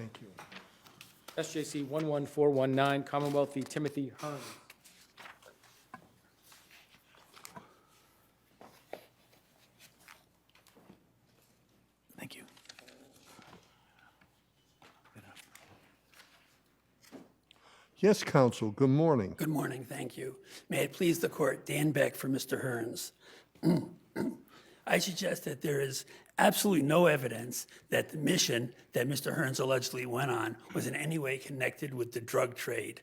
Thank you. SJC-11419, Commonwealth v. Timothy Hearns. Thank you. Yes, counsel, good morning. Good morning, thank you. May it please the court, Dan Beck for Mr. Hearns. I suggest that there is absolutely no evidence that the mission that Mr. Hearns allegedly went on was in any way connected with the drug trade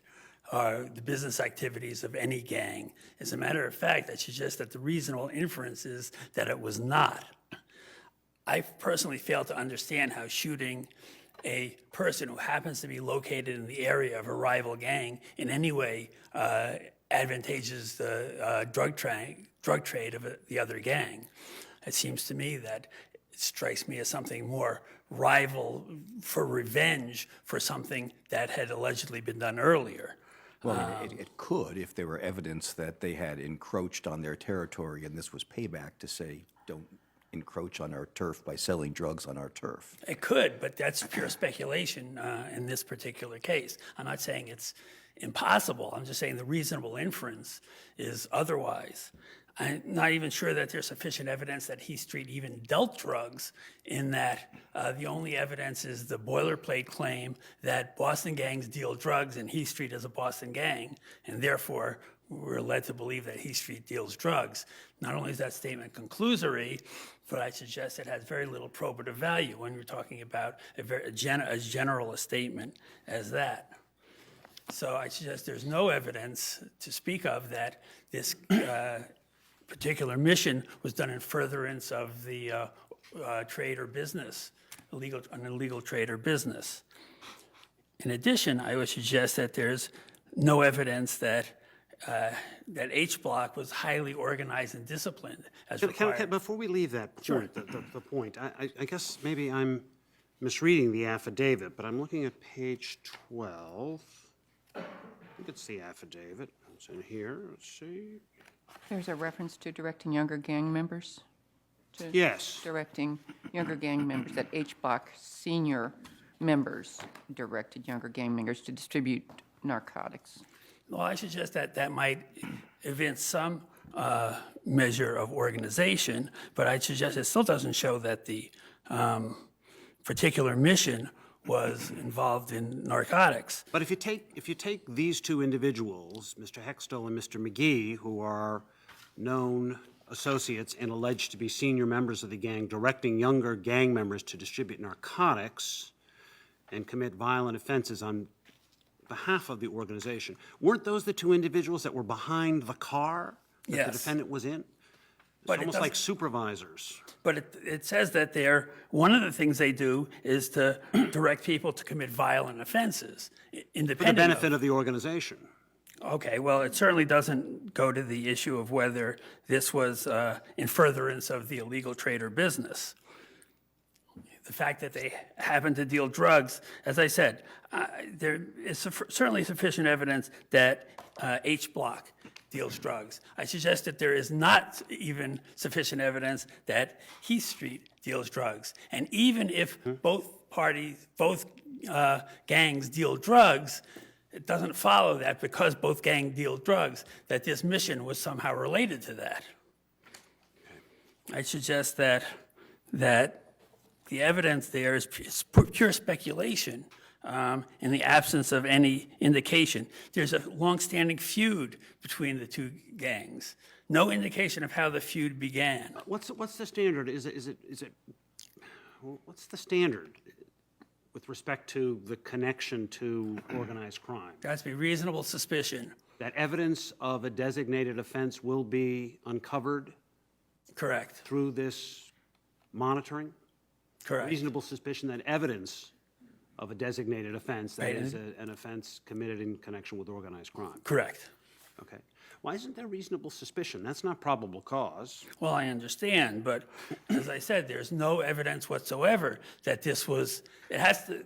or the business activities of any gang. As a matter of fact, I suggest that the reasonable inference is that it was not. I personally fail to understand how shooting a person who happens to be located in the area of a rival gang in any way advantages the drug trade of the other gang. It seems to me that it strikes me as something more rival for revenge for something that had allegedly been done earlier. Well, it could if there were evidence that they had encroached on their territory and this was payback to say, don't encroach on our turf by selling drugs on our turf. It could, but that's pure speculation in this particular case. I'm not saying it's impossible. I'm just saying the reasonable inference is otherwise. I'm not even sure that there's sufficient evidence that Heath Street even dealt drugs, in that the only evidence is the boilerplate claim that Boston gangs deal drugs and Heath Street is a Boston gang, and therefore we're led to believe that Heath Street deals drugs. Not only is that statement conclusory, but I suggest it has very little probative value when you're talking about as general a statement as that. So I suggest there's no evidence to speak of that this particular mission was done in furtherance of the trade or business, an illegal trade or business. In addition, I would suggest that there's no evidence that that H Block was highly organized and disciplined as required. Before we leave that point, Sure. the point, I guess maybe I'm misreading the affidavit, but I'm looking at page 12. I think it's the affidavit. It's in here. Let's see. There's a reference to directing younger gang members? Yes. Directing younger gang members, that H Block senior members directed younger gang members to distribute narcotics. Well, I suggest that that might evince some measure of organization, but I suggest it still doesn't show that the particular mission was involved in narcotics. But if you take these two individuals, Mr. Hextall and Mr. McGee, who are known associates and alleged to be senior members of the gang, directing younger gang members to distribute narcotics and commit violent offenses on behalf of the organization, weren't those the two individuals that were behind the car that Yes. the defendant was in? But It's it almost like doesn't- supervisors. But it says that one of the things they do is to direct people to commit violent offenses, For the independent benefit of the organization. Okay, well, it certainly doesn't go to the issue of whether this was in furtherance of the illegal trade or business. The fact that they happen to deal drugs, as I said, there is certainly sufficient evidence that H Block deals drugs. I suggest that there is not even sufficient evidence that Heath Street deals drugs. And even if both gangs deal drugs, it doesn't follow that because both gangs deal drugs, that this mission was somehow related to that. I suggest that the evidence there is pure speculation in the absence of any indication. There's a longstanding feud between the two gangs. No indication of how the feud began. What's the standard? What's the standard with respect to the connection to organized crime? There has to be reasonable suspicion. That evidence of a designated offense will be uncovered Correct. through this monitoring? Correct. Reasonable suspicion that evidence of a designated offense, that Right. is an offense committed in connection with organized crime. Correct. Okay. Why isn't there reasonable suspicion? That's not probable cause. Well, I understand, but as I said, there's no evidence whatsoever that this was. It has to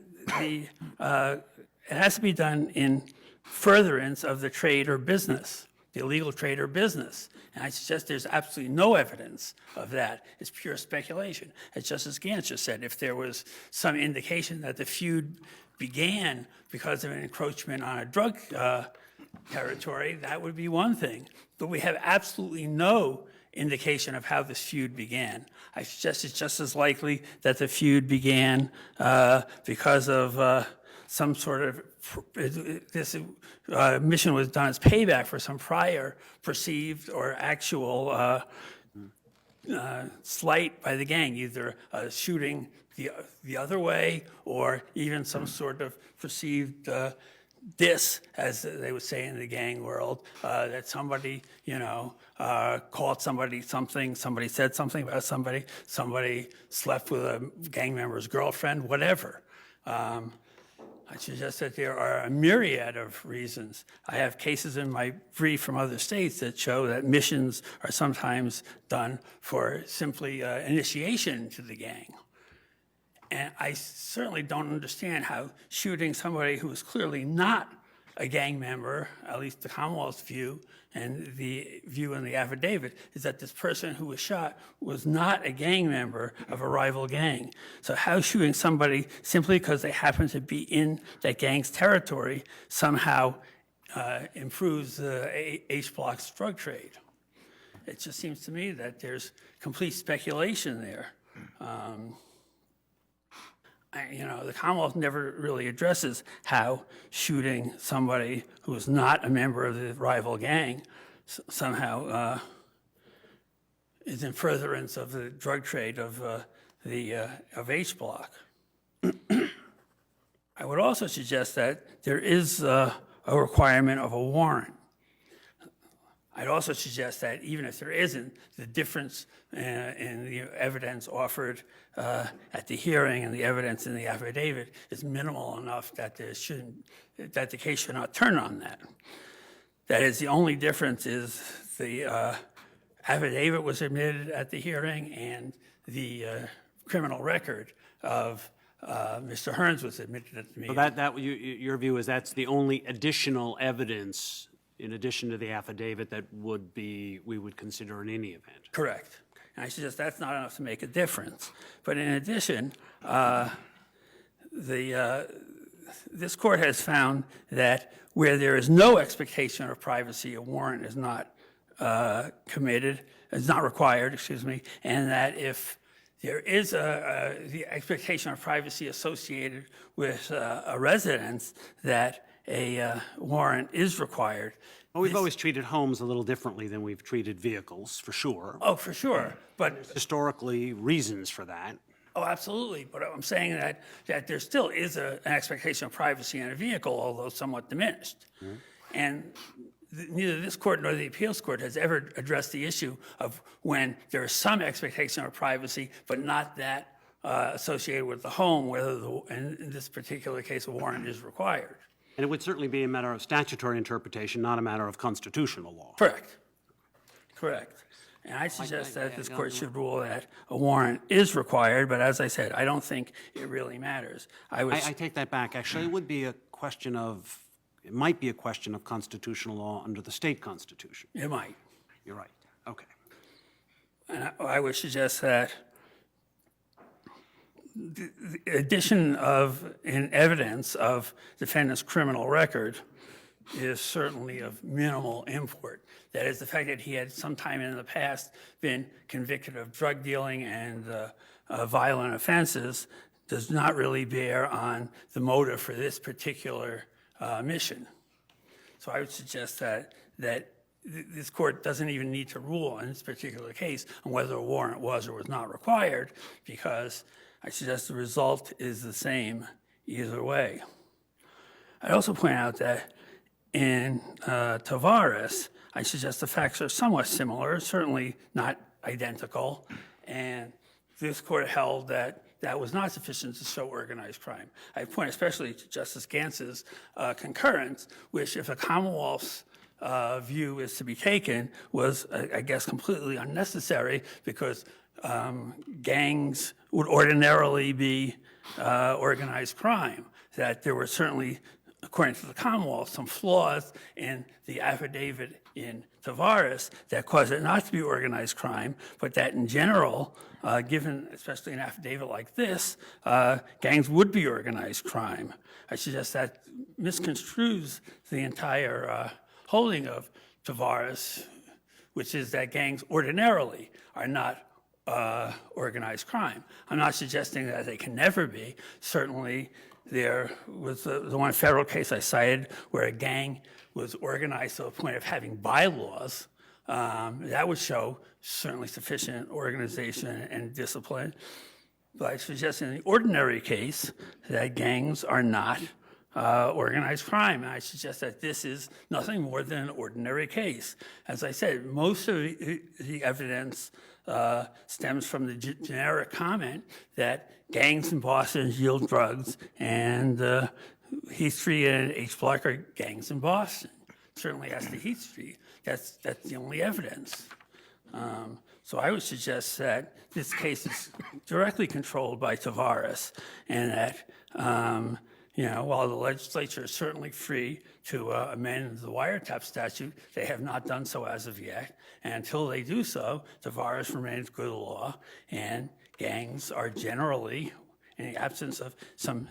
be done in furtherance of the trade or business, the illegal trade or business. And I suggest there's absolutely no evidence of that. It's pure speculation. As Justice Gantz just said, if there was some indication that the feud began because of an encroachment on a drug territory, that would be one thing. But we have absolutely no indication of how this feud began. I suggest it's just as likely that the feud began because of some sort of, this mission was done as payback for some prior perceived or actual slight by the gang, either shooting the other way or even some sort of perceived diss, as they would say in the gang world, that somebody, called somebody something, somebody said something about somebody, somebody slept with a gang member's girlfriend, whatever. I suggest that there are a myriad of reasons. I have cases in my brief from other states that show that missions are sometimes done for simply initiation to the gang. And I certainly don't understand how shooting somebody who is clearly not a gang member, at least the Commonwealth's view, and the view in the affidavit, is that this person who was shot was not a gang member of a rival gang. So how shooting somebody simply because they happen to be in that gang's territory somehow improves the H Block's drug trade? It just seems to me that there's complete speculation there. The Commonwealth never really addresses how shooting somebody who is not a member of the rival gang somehow is in furtherance of the drug trade of H Block. I would also suggest that there is a requirement of a warrant. I'd also suggest that even if there isn't, the difference in the evidence offered at the hearing and the evidence in the affidavit is minimal enough that that the case should not turn on that. That is, the only difference is the affidavit was admitted at the hearing and the criminal record of Mr. Hearns was admitted at the meeting. So your view is that's the only additional evidence in addition to the affidavit that we would consider in any event? Correct. And I suggest that's not enough to make a difference. But in addition, this court has found that where there is no expectation of privacy, a warrant is not required, and that if there is the expectation of privacy associated with a residence, that a warrant is required. Well, we've always treated homes a little differently than we've treated vehicles, for sure. Oh, for sure. But Historically, reasons for that. oh, absolutely. But I'm saying that there still is an expectation of privacy in a vehicle, although somewhat diminished. Mm-hmm. And neither this court nor the appeals court has ever addressed the issue of when there is some expectation of privacy, but not that associated with the home, whether in this particular case a warrant is required. And it would certainly be a matter of statutory interpretation, not a matter of constitutional law. Correct. Correct. And I suggest that this court should rule that a warrant is required, but as I said, I don't think it really matters. I take that back. Actually, it might be a question of constitutional law under the state constitution. It might. You're right. Okay. And I would suggest that the addition of evidence of defendant's criminal record is certainly of minimal import. That is, the fact that he had sometime in the past been convicted of drug dealing and violent offenses does not really bear on the motive for this particular mission. So I would suggest that this court doesn't even need to rule in this particular case on whether a warrant was or was not required, because I suggest the result is the same either way. I'd also point out that in Tavares, I suggest the facts are somewhat similar, certainly not identical, and this court held that that was not sufficient to show organized crime. I point especially to Justice Gantz's concurrence, which, if a Commonwealth's view is to be taken, was, I guess, completely unnecessary, because gangs would ordinarily be organized crime, that there were certainly according to the Commonwealth, some flaws in the affidavit in Tavares that cause it not to be organized crime, but that in general, given especially an affidavit like this, gangs would be organized crime. I suggest that misconstrues the entire holding of Tavares, which is that gangs ordinarily are not organized crime. I'm not suggesting that they can never be. Certainly, there was the one federal case I cited where a gang was organized to the point of having bylaws. That would show certainly sufficient organization and discipline. But I suggest in the ordinary case that gangs are not organized crime. And I suggest that this is nothing more than an ordinary case. As I said, most of the evidence stems from the generic comment that gangs in Boston yield drugs, and Heath Street and H Block are gangs in Boston. Certainly as to Heath Street, that's the only evidence. So I would suggest that this case is directly controlled by Tavares, and that while the legislature is certainly free to amend the wiretap statute, they have not done so as of yet. And until they do so, Tavares remains good law, and gangs are generally, in the absence of some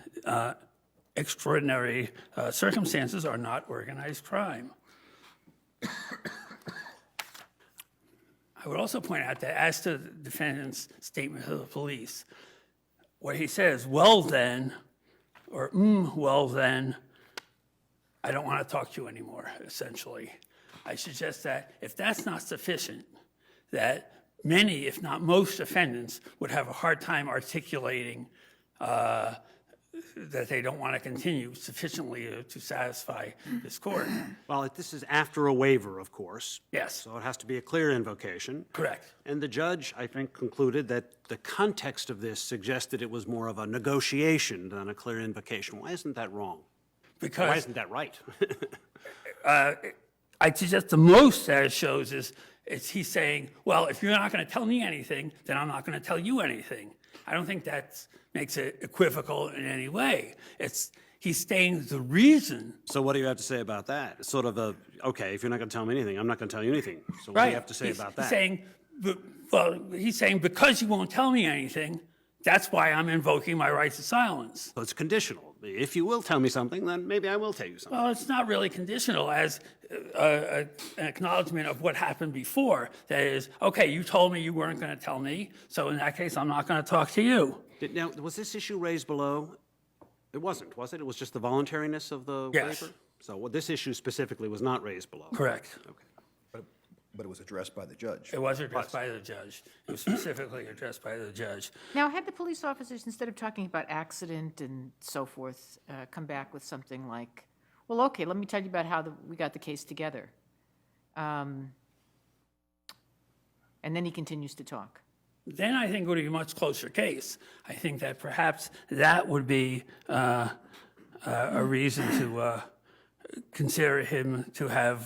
extraordinary circumstances, are not organized crime. I would also point out that as to the defendant's statement to the police, where he says, well then, or well then, I don't want to talk to you anymore, essentially. I suggest that if that's not sufficient, that many, if not most defendants would have a hard time articulating that they don't want to continue sufficiently to satisfy this court. Well, this is after a waiver, of course. Yes. So it has to be a clear invocation. Correct. And the judge, I think, concluded that the context of this suggested it was more of a negotiation than a clear invocation. Why isn't that wrong? Because Why isn't that right? I suggest the most that it shows is he's saying, well, if you're not going to tell me anything, then I'm not going to tell you anything. I don't think that makes it equivocal in any way. He's stating the reason. So what do you have to say about that? It's sort of okay, if you're not going to tell me anything, I'm not going to tell you anything. So what do you have to say about that? He's saying because you won't tell me anything, that's why I'm invoking my right to silence. So it's conditional. If you will tell me something, then maybe I will tell you something. Well, it's not really conditional as an acknowledgement of what happened before. That is, okay, you told me you weren't going to tell me, so in that case, I'm not going to talk to you. Now, was this issue raised below? It wasn't, was it? It was just the voluntariness of the Yes. waiver? So this issue specifically was not raised below? Correct. Okay. But it was addressed by the judge. It was addressed by the judge. It was specifically addressed by the judge. Now, had the police officers, instead of talking about accident and so forth, come back with something like, well, okay, let me tell you about how we got the case together. And then he continues to talk. Then I think it would be a much closer case. I think that perhaps that would be a reason to consider him to have,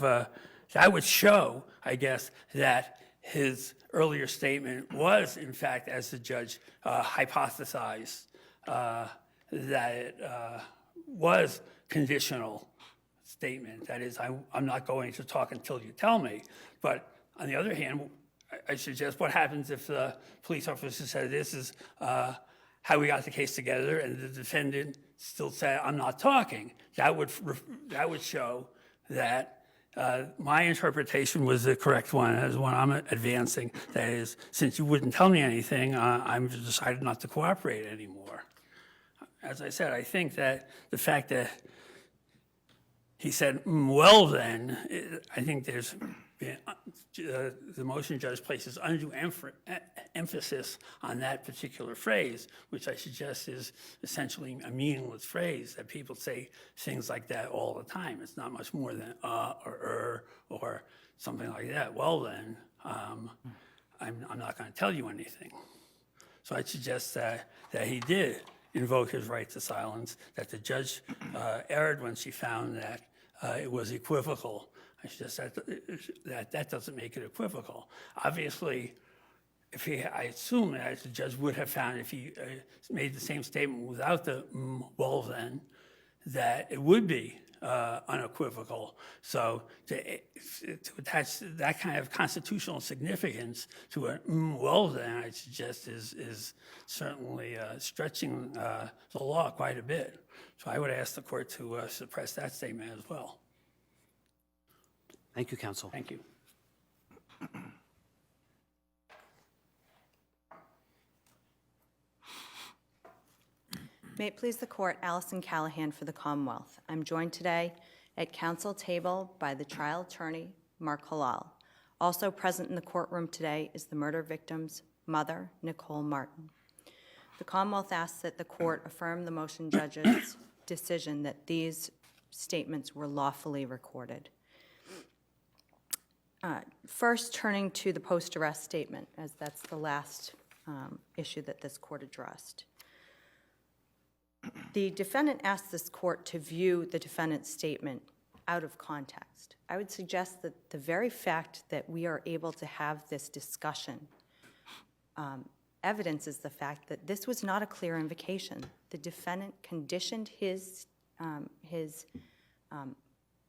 that would show, I guess, that his earlier statement was, in fact, as the judge hypothesized, that it was conditional statement. That is, I'm not going to talk until you tell me. But on the other hand, I suggest what happens if the police officer said, this is how we got the case together, and the defendant still said, I'm not talking. That would show that my interpretation was the correct one, as one I'm advancing. That is, since you wouldn't tell me anything, I've decided not to cooperate anymore. As I said, I think that the fact that he said, well then, I think there's the motion judge places undue emphasis on that particular phrase, which I suggest is essentially a meaningless phrase that people say things like that all the time. It's not much more than or something like that. Well then, I'm not going to tell you anything. So I suggest that he did invoke his right to silence, that the judge erred when she found that it was equivocal. I suggest that doesn't make it equivocal. Obviously, I assume that the judge would have found if he made the same statement without the well then, that it would be unequivocal. So to attach that kind of constitutional significance to a well then, I suggest is certainly stretching the law quite a bit. So I would ask the court to suppress that statement as well. Thank you, counsel. Thank you. May it please the court, Allison Callahan for the Commonwealth. I'm joined today at council table by the trial attorney, Mark Halal. Also present in the courtroom today is the murder victim's mother, Nicole Martin. The Commonwealth asks that the court affirm the motion judge's decision that these statements were lawfully recorded. First, turning to the post-arrest statement, as that's the last issue that this court addressed. The defendant asked this court to view the defendant's statement out of context. I would suggest that the very fact that we are able to have this discussion evidences the fact that this was not a clear invocation. The defendant conditioned his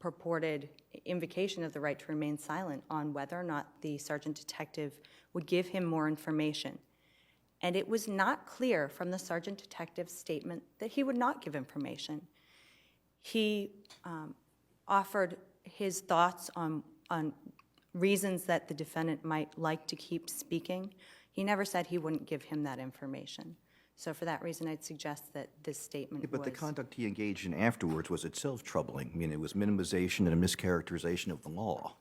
purported invocation of the right to remain silent on whether or not the sergeant detective would give him more information. And it was not clear from the sergeant detective's statement that he would not give information. He offered his thoughts on reasons that the defendant might like to keep speaking. He never said he wouldn't give him that information. So for that reason, I'd suggest that this statement But was... the conduct he engaged in afterwards was itself troubling. I mean, it was minimization and a mischaracterization of the law,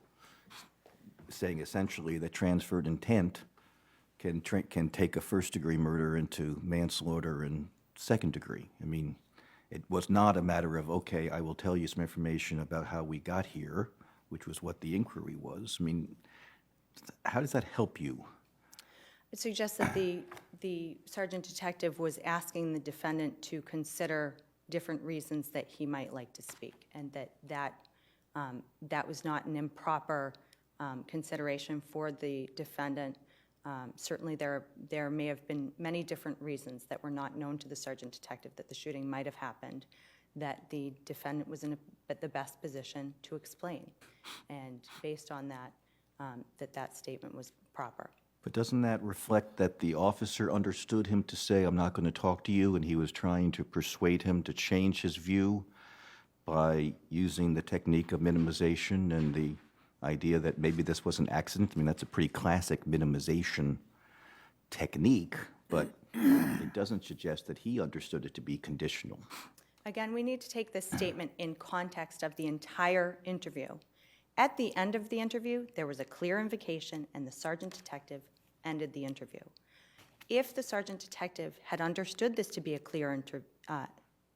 saying essentially that transferred intent can take a first-degree murder into manslaughter and second degree. I mean, it was not a matter of, okay, I will tell you some information about how we got here, which was what the inquiry was. I mean, how does that help you? I'd suggest that the sergeant detective was asking the defendant to consider different reasons that he might like to speak, and that was not an improper consideration for the defendant. Certainly there may have been many different reasons that were not known to the sergeant detective that the shooting might have happened, that the defendant was in the best position to explain. And based on that, that statement was proper. But doesn't that reflect that the officer understood him to say, I'm not going to talk to you, and he was trying to persuade him to change his view by using the technique of minimization and the idea that maybe this was an accident? I mean, that's a pretty classic minimization technique, but it doesn't suggest that he understood it to be conditional. Again, we need to take this statement in context of the entire interview. At the end of the interview, there was a clear invocation, and the sergeant detective ended the interview. If the sergeant detective had understood this to be a clear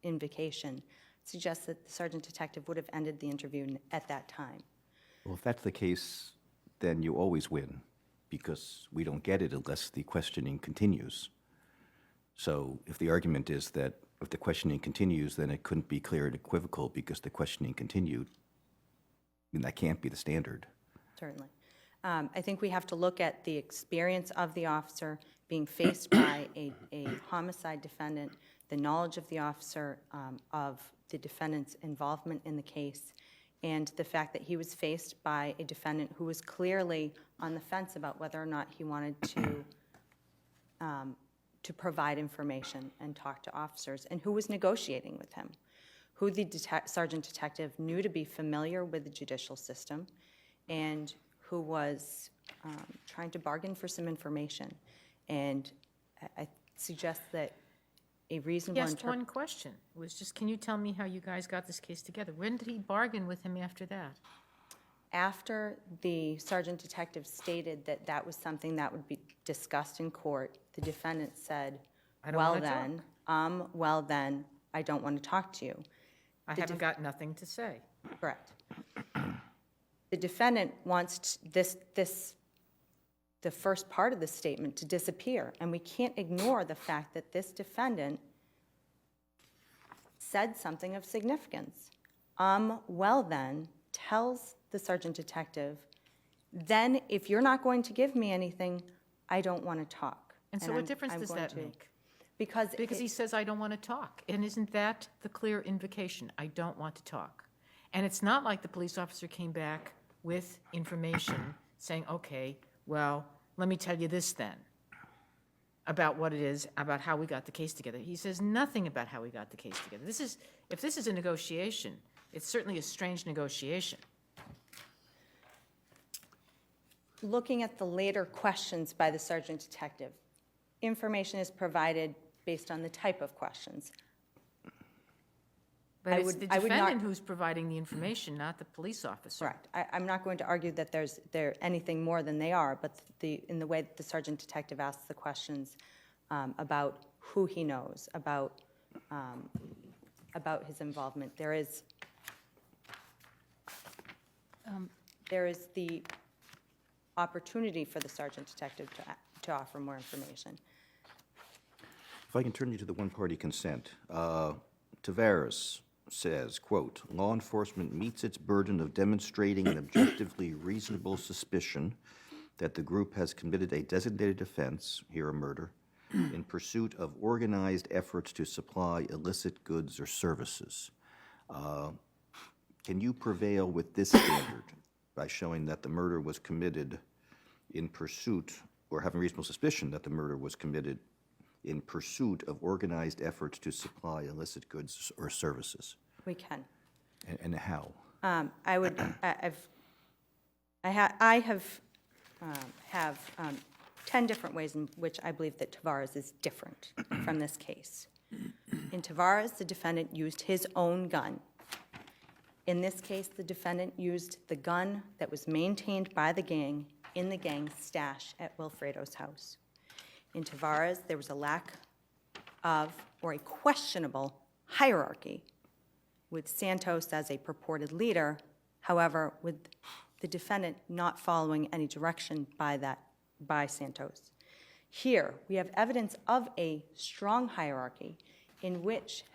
invocation, it suggests that the sergeant detective would have ended the interview at that time. Well, if that's the case, then you always win, because we don't get it unless the questioning continues. So if the argument is that if the questioning continues, then it couldn't be clear and equivocal because the questioning continued, I mean, that can't be the standard. Certainly. I think we have to look at the experience of the officer being faced by a homicide defendant, the knowledge of the officer of the defendant's involvement in the case, and the fact that he was faced by a defendant who was clearly on the fence about whether or not he wanted to provide information and talk to officers, and who was negotiating with him, who the sergeant detective knew to be familiar with the judicial system, and who was trying to bargain for some information. And I suggest that a reasonable Just one question. It was just, can you tell me how you guys got this case together? When did he bargain with him after that? After the sergeant detective stated that that was something that would be discussed in court, the defendant said, I don't well wanna then, I don't want to talk to you. I haven't got nothing to say. Correct. The defendant wants the first part of the statement to disappear, and we can't ignore the fact that this defendant said something of significance. Well then, tells the sergeant detective, then if you're not going to give me anything, I don't want to talk. And so what difference I'm does going that to- make? Because Because he says, I don't want to talk. And isn't that the clear invocation? I don't want to talk. And it's not like the police officer came back with information saying, okay, well, let me tell you this then about what it is, about how we got the case together. He says nothing about how we got the case together. If this is a negotiation, it's certainly a strange negotiation. looking at the later questions by the sergeant detective, information is provided based on the type of questions. But I it's would- the I would not- defendant who's providing the information, not the police officer. Correct. I'm not going to argue that they're anything more than they are, but in the way that the sergeant detective asks the questions about who he knows, about his involvement, there is the opportunity for the sergeant detective to offer more information. If I can turn you to the one-party consent. Tavares says, quote, "Law enforcement meets its burden of demonstrating an objectively reasonable suspicion that the group has committed a designated offense, here a murder, in pursuit of organized efforts to supply illicit goods or services." Can you prevail with this standard by showing that the murder was committed in pursuit, or having reasonable suspicion that the murder was committed in pursuit of organized efforts to supply illicit goods or services? We can. And how? I would, I have 10 different ways in which I believe that Tavares is different from this case. In Tavares, the defendant used his own gun. In this case, the defendant used the gun that was maintained by the gang in the gang's stash at Wilfredo's house. In Tavares, there was a lack of, or a questionable hierarchy, with Santos as a purported leader, however, with the defendant not following any direction by Santos. Here, we have evidence of a strong hierarchy in which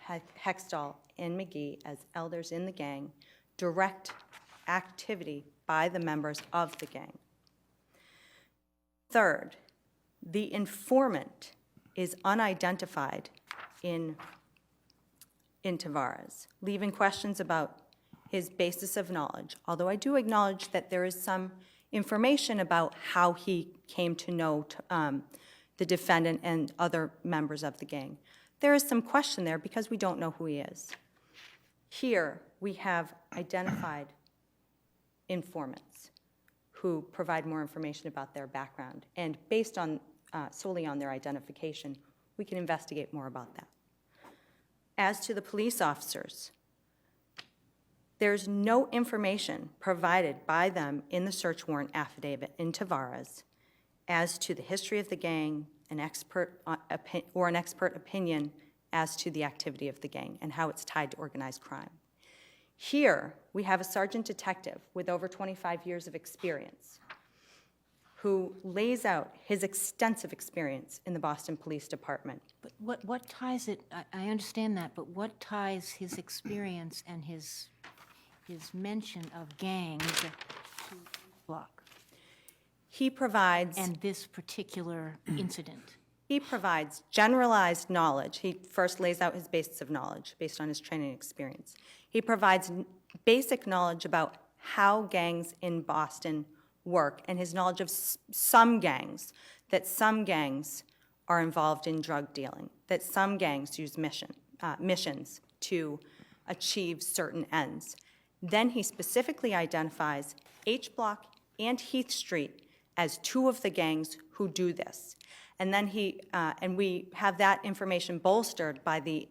Hextall and McGee, as elders in the gang, direct activity by the members of the gang. Third, the informant is unidentified in Tavares, leaving questions about his basis of knowledge, although I do acknowledge that there is some information about how he came to know the defendant and other members of the gang. There is some question there because we don't know who he is. Here, we have identified informants who provide more information about their background, and based on solely on their identification, we can investigate more about that. As to the police officers, there's no information provided by them in the search warrant affidavit in Tavares as to the history of the gang, an expert opinion as to the activity of the gang and how it's tied to organized crime. Here, we have a sergeant detective with over 25 years of experience who lays out his extensive experience in the Boston Police Department. But what ties it, I understand that, but what ties his experience and his mention of gangs to Block He provides and this particular incident? He provides generalized knowledge. He first lays out his basis of knowledge based on his training experience. He provides basic knowledge about how gangs in Boston work and his knowledge of some gangs, that some gangs are involved in drug dealing, that some gangs use missions to achieve certain ends. Then he specifically identifies H Block and Heath Street as two of the gangs who do this. And then and we have that information bolstered by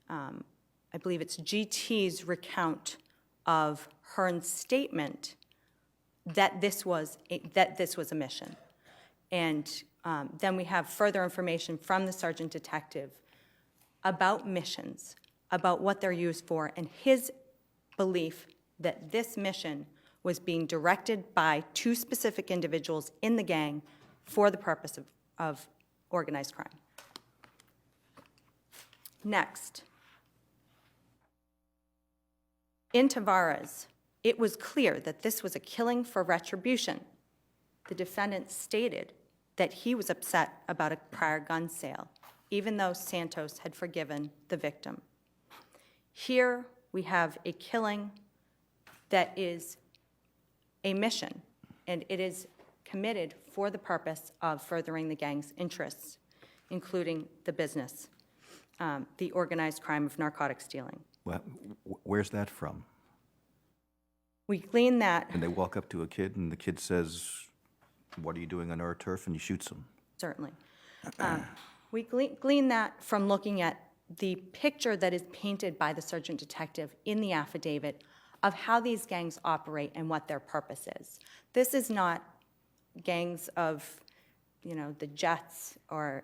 I believe it's GT's recount of Hearns' statement that this was a mission. And then we have further information from the sergeant detective about missions, about what they're used for, and his belief that this mission was being directed by two specific individuals in the gang for the purpose of organized crime. Next, in Tavares, it was clear that this was a killing for retribution. The defendant stated that he was upset about a prior gun sale even though Santos had forgiven the victim. Here we have a killing that is a mission, and it is committed for the purpose of furthering the gang's interests, including the business, the organized crime of narcotics dealing. Well, where's that from? We glean that, And they walk up to a kid and the kid says, "What are you doing on our turf?" and he shoots him. certainly. We glean that from looking at the picture that is painted by the sergeant detective in the affidavit of how these gangs operate and what their purpose is. This is not gangs of, the Jets or,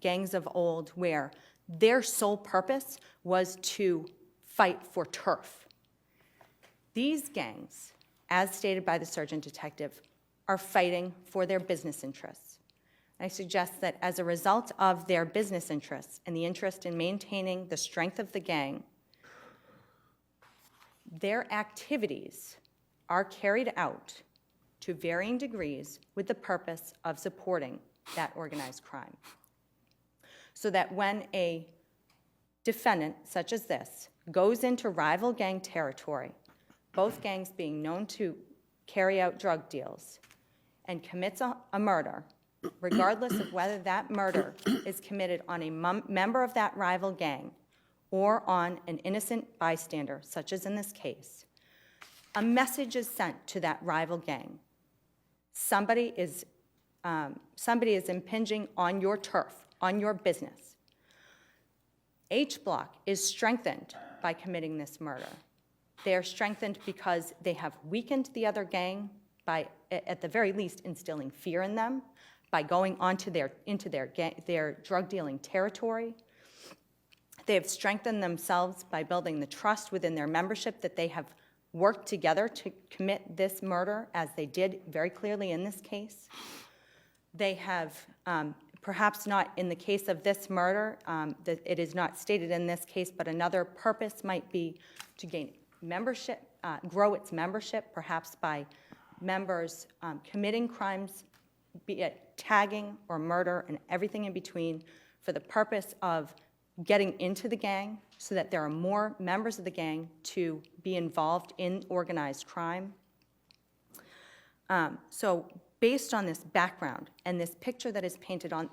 gangs of old where their sole purpose was to fight for turf. These gangs, as stated by the sergeant detective, are fighting for their business interests. I suggest that as a result of their business interests and the interest in maintaining the strength of the gang, their activities are carried out to varying degrees with the purpose of supporting that organized crime. So that when a defendant such as this goes into rival gang territory, both gangs being known to carry out drug deals, and commits a murder, regardless of whether that murder is committed on a member of that rival gang or on an innocent bystander, such as in this case, a message is sent to that rival gang. Somebody is impinging on your turf, on your business. H Block is strengthened by committing this murder. They are strengthened because they have weakened the other gang by, at the very least, instilling fear in them, by going into their drug dealing territory. They have strengthened themselves by building the trust within their membership that they have worked together to commit this murder, as they did very clearly in this case. They have, perhaps not in the case of this murder, that it is not stated in this case, but another purpose might be to gain membership, grow its membership, perhaps by members committing crimes, be it tagging or murder and everything in between, for the purpose of getting into the gang so that there are more members of the gang to be involved in organized crime. So based on this background and this picture that is painted on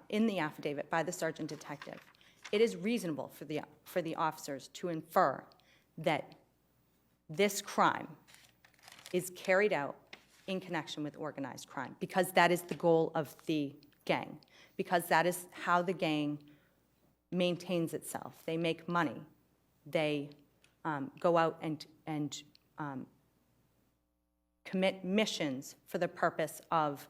in the affidavit by the sergeant detective, it is reasonable for the officers to infer that this crime is carried out in connection with organized crime, because that is the goal of the gang, because that is how the gang maintains itself. They make money. They go out and commit missions for the purpose of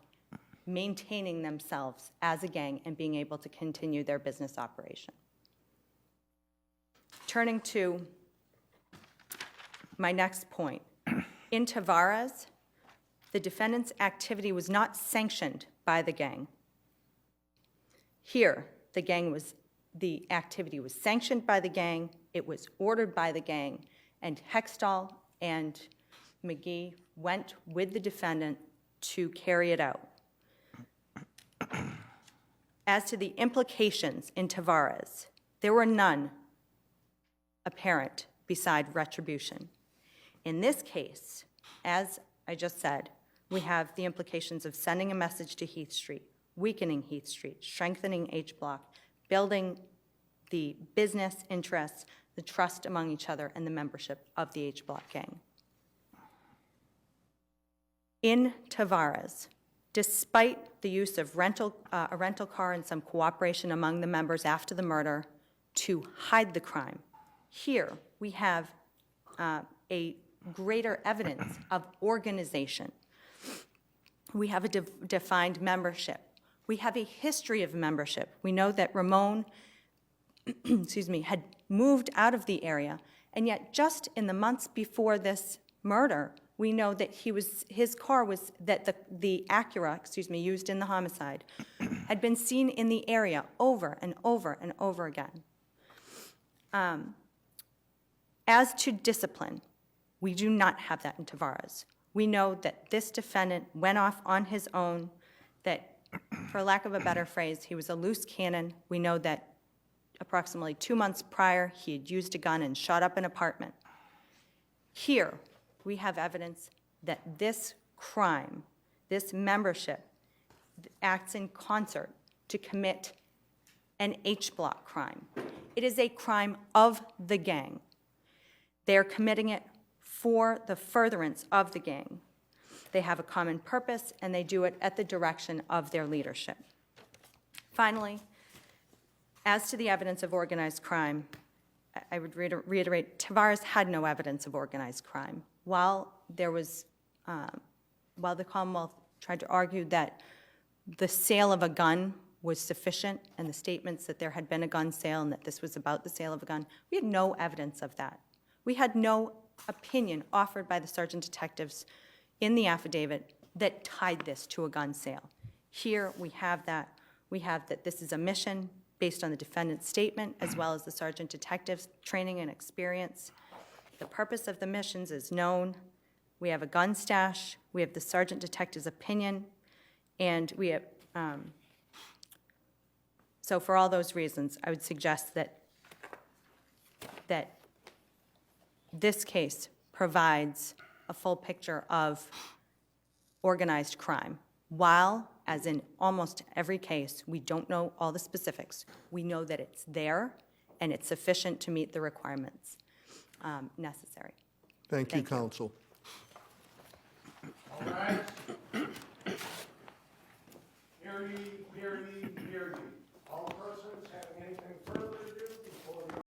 maintaining themselves as a gang and being able to continue their business operation. Turning to my next point. In Tavares, the defendant's activity was not sanctioned by the gang. Here, the activity was sanctioned by the gang, it was ordered by the gang, and Hextall and McGee went with the defendant to carry it out. As to the implications in Tavares, there were none apparent beside retribution. In this case, as I just said, we have the implications of sending a message to Heath Street, weakening Heath Street, strengthening H Block, building the business interests, the trust among each other, and the membership of the H Block gang. In Tavares, despite the use of a rental car and some cooperation among the members after the murder to hide the crime, here we have a greater evidence of organization. We have a defined membership. We have a history of membership. We know that Ramon, had moved out of the area, and yet just in the months before this murder, we know that his car was, that the Acura, used in the homicide, had been seen in the area over and over and over again. As to discipline, we do not have that in Tavares. We know that this defendant went off on his own, that for lack of a better phrase, he was a loose cannon. We know that approximately 2 months prior, he had used a gun and shot up an apartment. Here, we have evidence that this crime, this membership, acts in concert to commit an H-block crime. It is a crime of the gang. They are committing it for the furtherance of the gang. They have a common purpose, and they do it at the direction of their leadership. Finally, as to the evidence of organized crime, I would reiterate, Tavares had no evidence of organized crime. While the Commonwealth tried to argue that the sale of a gun was sufficient, and the statements that there had been a gun sale and that this was about the sale of a gun, we had no evidence of that. We had no opinion offered by the sergeant detectives in the affidavit that tied this to a gun sale. Here, we have that. We have that this is a mission based on the defendant's statement, as well as the sergeant detective's training and experience. The purpose of the missions is known. We have a gun stash. We have the sergeant detective's opinion. And we have, so for all those reasons, I would suggest that this case provides a full picture of organized crime. While, as in almost every case, we don't know all the specifics, we know that it's there and it's sufficient to meet the requirements necessary. Thank you, counsel. All right.